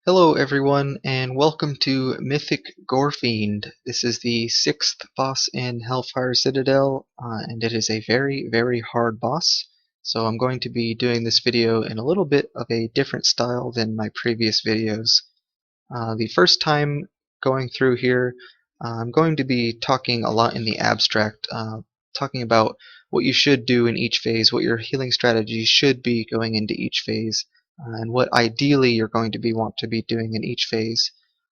Hello everyone, and welcome to Mythic Gorefiend. This is the 6th boss in Hellfire Citadel, and it is a very, very hard boss. So I'm going to be doing this video in a little bit of a different style than my previous videos. The first time going through here, I'm going to be talking a lot in the abstract, talking about what you should do in each phase, what your healing strategy should be going into each phase, and what ideally you're going to want to be doing in each phase.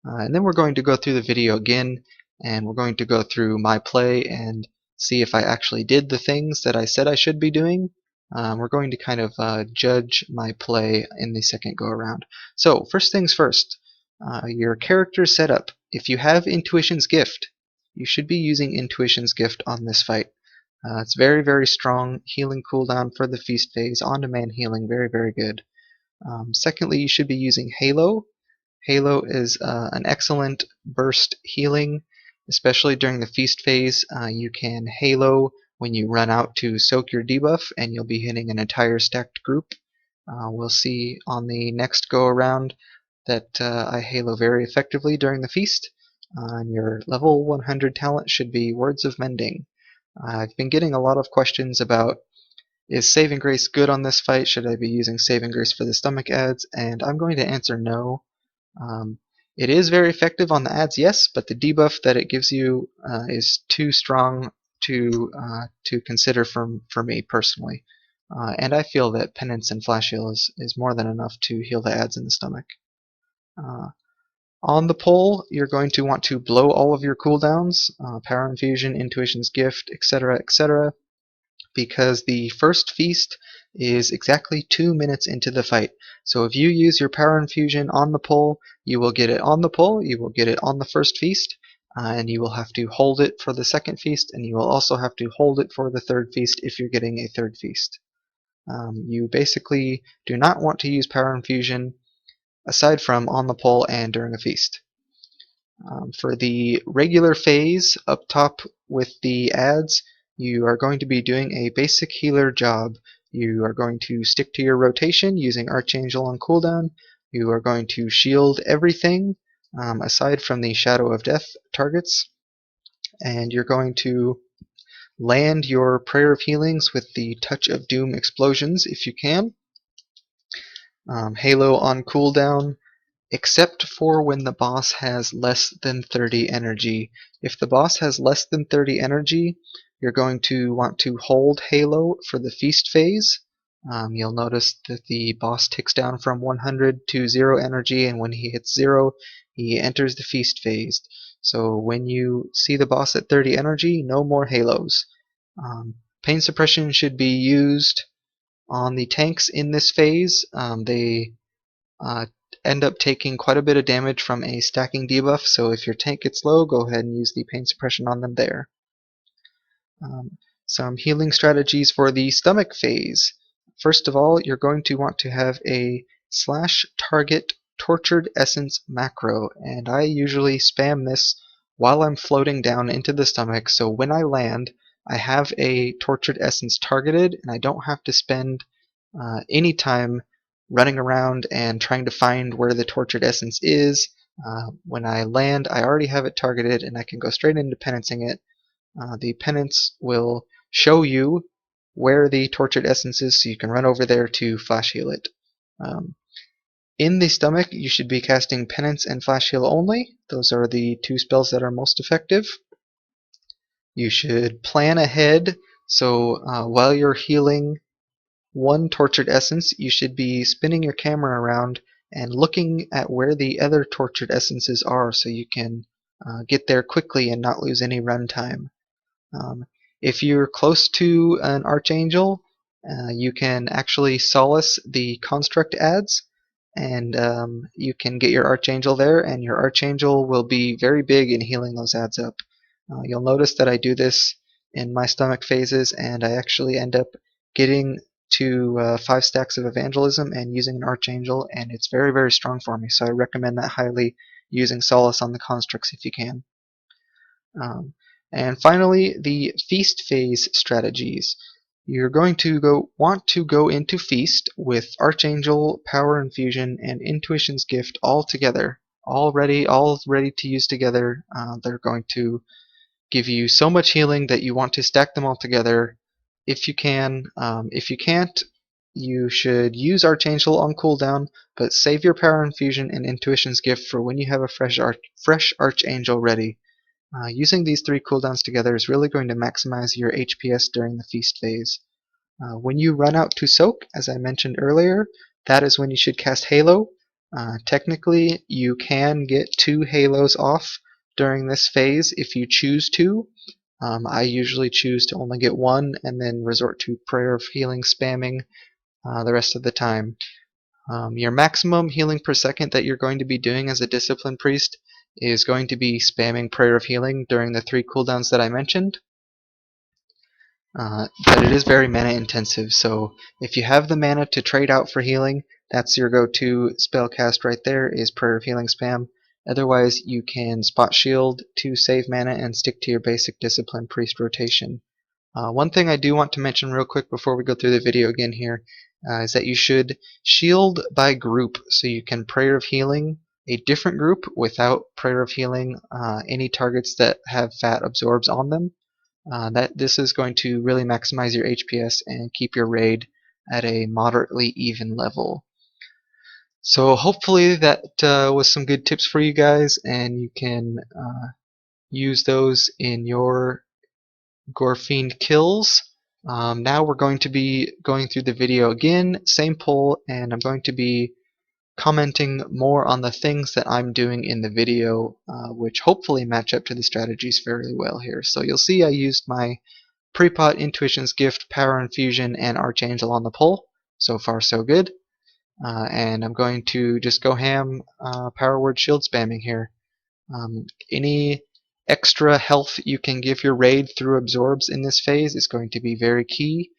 And then we're going to go through the video again, and we're going to go through my play and see if I actually did the things that I said I should be doing. We're going to kind of judge my play in the second go around. So first things first. Your character setup. If you have Intuition's Gift, you should be using Intuition's Gift on this fight. It's very, very strong healing cooldown for the feast phase, on-demand healing, very, very good. Secondly, you should be using Halo. Halo is an excellent burst healing, especially during the feast phase. You can Halo when you run out to soak your debuff, and you'll be hitting an entire stacked group. We'll see on the next go around that I Halo very effectively during the feast. And your level 100 talent should be Words of Mending. I've been getting a lot of questions about, is Saving Grace good on this fight? Should I be using Saving Grace for the stomach ads? And I'm going to answer no. It is very effective on the ads, yes, but the debuff that it gives you is too strong to consider for me personally. And I feel that Penance and Flash Heal is more than enough to heal the ads in the stomach. Uh, on the pole, you're going to want to blow all of your cooldowns, Power Infusion, Intuition's Gift, etc., etc., because the first feast is exactly 2 minutes into the fight. So if you use your Power Infusion on the pole, you will get it on the pole, you will get it on the first feast, and you will have to hold it for the second feast, and you will also have to hold it for the third feast if you're getting a third feast. You basically do not want to use Power Infusion aside from on the pole and during a feast. For the regular phase up top with the ads, you are going to be doing a basic healer job. You are going to stick to your rotation using Archangel on cooldown. You are going to shield everything aside from the Shadow of Death targets. And you're going to land your Prayer of Healings with the Touch of Doom explosions if you can. Halo on cooldown, except for when the boss has less than 30 energy. If the boss has less than 30 energy, you're going to want to hold Halo for the feast phase. You'll notice that the boss ticks down from 100 to 0 energy, and when he hits 0, he enters the feast phase. So when you see the boss at 30 energy, no more Halos. Pain suppression should be used on the tanks in this phase. They uh, end up taking quite a bit of damage from a stacking debuff, so if your tank gets low, go ahead and use the pain suppression on them there. Some healing strategies for the stomach phase. First of all, you're going to want to have a /target tortured essence macro, and I usually spam this while I'm floating down into the stomach, so when I land, I have a tortured essence targeted, and I don't have to spend any time running around and trying to find where the tortured essence is. When I land, I already have it targeted, and I can go straight into penancing it. The penance will show you where the tortured essence is, so you can run over there to flash heal it. In the stomach, you should be casting penance and flash heal only. Those are the two spells that are most effective. You should plan ahead, so while you're healing one tortured essence, you should be spinning your camera around and looking at where the other tortured essences are, so you can get there quickly and not lose any run time. If you're close to an Archangel, you can actually solace the construct ads, and you can get your Archangel there, and your Archangel will be very big in healing those ads up. You'll notice that I do this in my stomach phases, and I actually end up getting to 5 stacks of Evangelism and using an Archangel, and it's very, very strong for me, so I recommend that highly, using Solace on the constructs if you can. And finally, the feast phase strategies. You're going to want to go into Feast with Archangel, Power Infusion, and Intuition's Gift all together. All ready to use together. They're going to give you so much healing that you want to stack them all together if you can. If you can't, you should use Archangel on cooldown, but save your Power Infusion and Intuition's Gift for when you have a fresh Archangel ready. Using these three cooldowns together is really going to maximize your HPS during the Feast phase. When you run out to Soak, as I mentioned earlier, that is when you should cast Halo. Technically, you can get 2 Halos off during this phase if you choose to. I usually choose to only get 1 and then resort to Prayer of Healing spamming the rest of the time. Your maximum healing per second that you're going to be doing as a Discipline Priest is going to be spamming Prayer of Healing during the 3 cooldowns that I mentioned. But it is very mana intensive, so if you have the mana to trade out for healing, that's your go-to spell cast right there, is Prayer of Healing spam. Otherwise, you can spot shield to save mana and stick to your basic Discipline Priest rotation. One thing I do want to mention real quick before we go through the video again here is that you should shield by group, so you can Prayer of Healing a different group without Prayer of Healing any targets that have fat absorbs on them. This is going to really maximize your HPS and keep your raid at a moderately even level. So hopefully that was some good tips for you guys, and you can use those in your Gorefiend kills. Now we're going to be going through the video again, same poll, and I'm going to be commenting more on the things that I'm doing in the video, which hopefully match up to the strategies fairly well here. So you'll see I used my Prepot, Intuition's Gift, Power Infusion, and Archangel on the poll. So far so good. And I'm going to just go ham Power Word Shield spamming here. Any extra health you can give your raid through absorbs in this phase is going to be very key.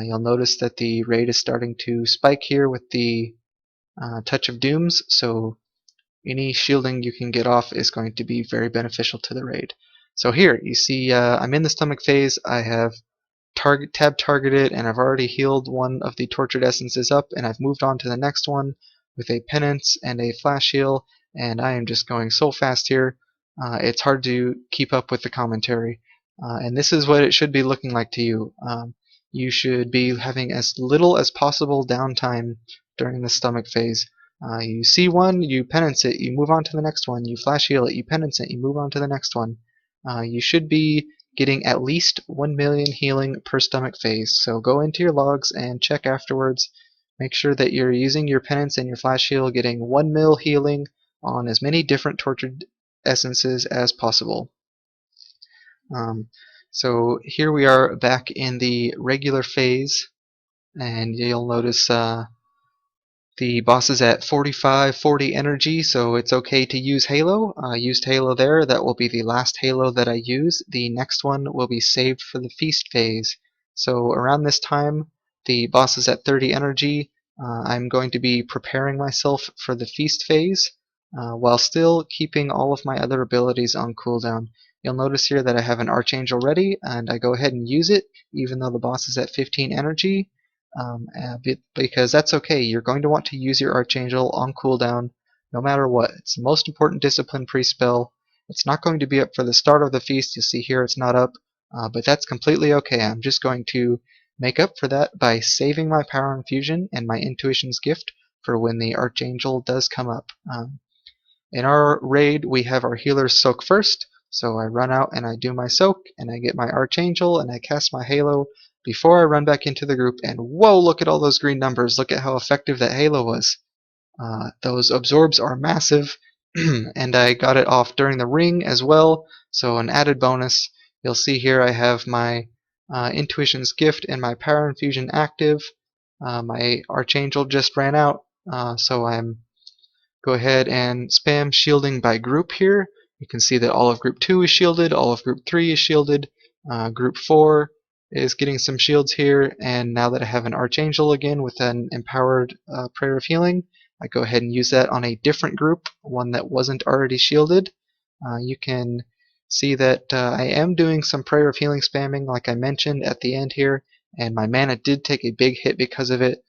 You'll notice that the raid is starting to spike here with the Touch of Dooms, so any shielding you can get off is going to be very beneficial to the raid. So here, you see I'm in the stomach phase. I have tab targeted, and I've already healed one of the Tortured Essences up, and I've moved on to the next one with a Penance and a Flash Heal, and I am just going so fast here. It's hard to keep up with the commentary. And this is what it should be looking like to you. You should be having as little as possible downtime during the stomach phase. You see one, you penance it, you move on to the next one, you flash heal it, you penance it, you move on to the next one. You should be getting at least 1 million healing per stomach phase, so go into your logs and check afterwards. Make sure that you're using your penance and your flash heal, getting 1 mil healing on as many different tortured essences as possible. So here we are back in the regular phase, and you'll notice the boss is at 40 energy, so it's okay to use Halo. I used Halo there. That will be the last Halo that I use. The next one will be saved for the Feast phase. So around this time, the boss is at 30 energy. I'm going to be preparing myself for the Feast phase while still keeping all of my other abilities on cooldown. You'll notice here that I have an Archangel ready, and I go ahead and use it even though the boss is at 15 energy. Because that's okay. You're going to want to use your Archangel on cooldown no matter what. It's the most important Discipline Priest spell. It's not going to be up for the start of the Feast. You see here it's not up, but that's completely okay. I'm just going to make up for that by saving my Power Infusion and my Intuition's Gift for when the Archangel does come up. In our raid, we have our healers soak first, so I run out and I do my soak, and I get my Archangel, and I cast my Halo before I run back into the group, and whoa, look at all those green numbers. Look at how effective that Halo was. Those absorbs are massive, and I got it off during the ring as well, so an added bonus. You'll see here I have my Intuition's Gift and my Power Infusion active. My Archangel just ran out, so I'm go ahead and spam shielding by group here. You can see that all of group 2 is shielded, all of group 3 is shielded, group 4 is getting some shields here, and now that I have an Archangel again with an empowered Prayer of Healing, I go ahead and use that on a different group, one that wasn't already shielded. You can see that I am doing some Prayer of Healing spamming like I mentioned at the end here. and my mana did take a big hit because of it,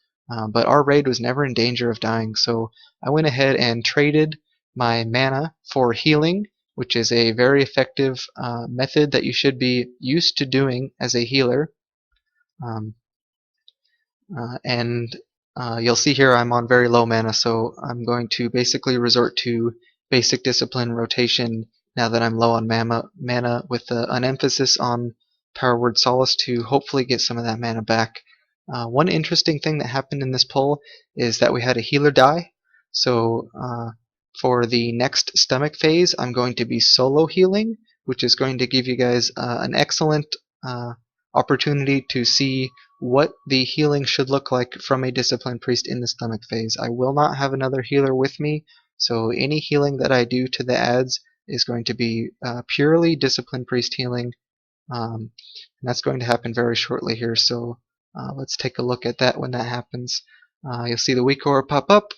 but our raid was never in danger of dying, so I went ahead and traded my mana for healing, which is a very effective method that you should be used to doing as a healer. Um, and You'll see here I'm on very low mana, so I'm going to basically resort to basic discipline rotation now that I'm low on mana with an emphasis on Power Word Solace to hopefully get some of that mana back. One interesting thing that happened in this pull is that we had a healer die, so for the next stomach phase I'm going to be solo healing, which is going to give you guys an excellent opportunity to see what the healing should look like from a Disciplined Priest in the stomach phase. I will not have another healer with me, so any healing that I do to the ads is going to be purely Disciplined Priest healing, and that's going to happen very shortly here, so let's take a look at that when that happens. You'll see the weak aura pop up,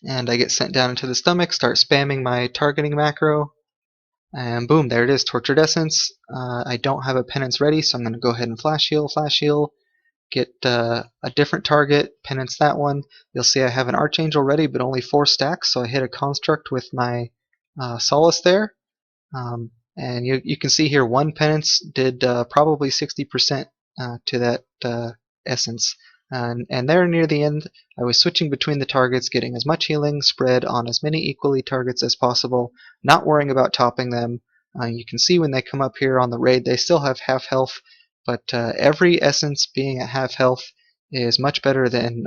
and I get sent down into the stomach, start spamming my targeting macro, and boom, there it is, Tortured Essence. I don't have a penance ready, so I'm going to go ahead and flash heal, get a different target, penance that one. You'll see I have an Archangel ready, but only 4 stacks, so I hit a construct with my Solace there. And you can see here one penance did probably 60% to that essence. And there near the end, I was switching between the targets, getting as much healing spread on as many equally targets as possible, not worrying about topping them. You can see when they come up here on the raid, they still have half health, but every essence being at half health is much better than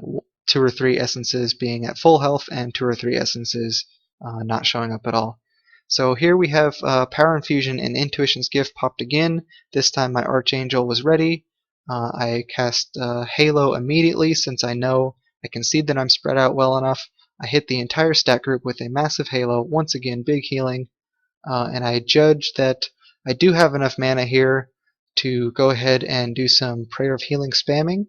2 or 3 essences being at full health and 2 or 3 essences not showing up at all. So here we have Power Infusion and Intuition's Gift popped again. This time my Archangel was ready. I cast Halo immediately since I know I can see that I'm spread out well enough. I hit the entire stat group with a massive Halo, once again big healing, and I judge that I do have enough mana here to go ahead and do some Prayer of Healing spamming.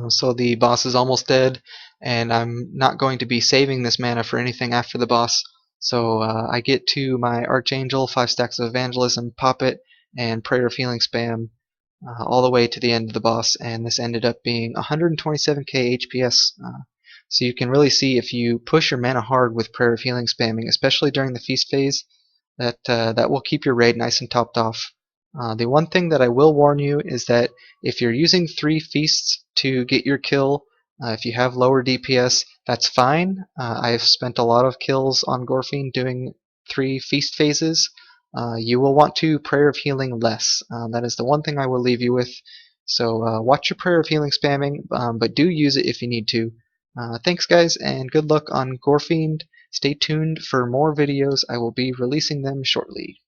So the boss is almost dead, and I'm not going to be saving this mana for anything after the boss. So I get to my Archangel, 5 stacks of Evangelism, pop it, and Prayer of Healing spam all the way to the end of the boss, and this ended up being 127k HPS. So you can really see if you push your mana hard with Prayer of Healing spamming, especially during the feast phase, that will keep your raid nice and topped off. The one thing that I will warn you is that if you're using 3 feasts to get your kill, if you have lower DPS, that's fine. I've spent a lot of kills on Gorefiend doing 3 feast phases. You will want to Prayer of Healing less. That is the one thing I will leave you with. So watch your Prayer of Healing spamming, but do use it if you need to. Thanks guys, and good luck on Gorefiend. Stay tuned for more videos. I will be releasing them shortly.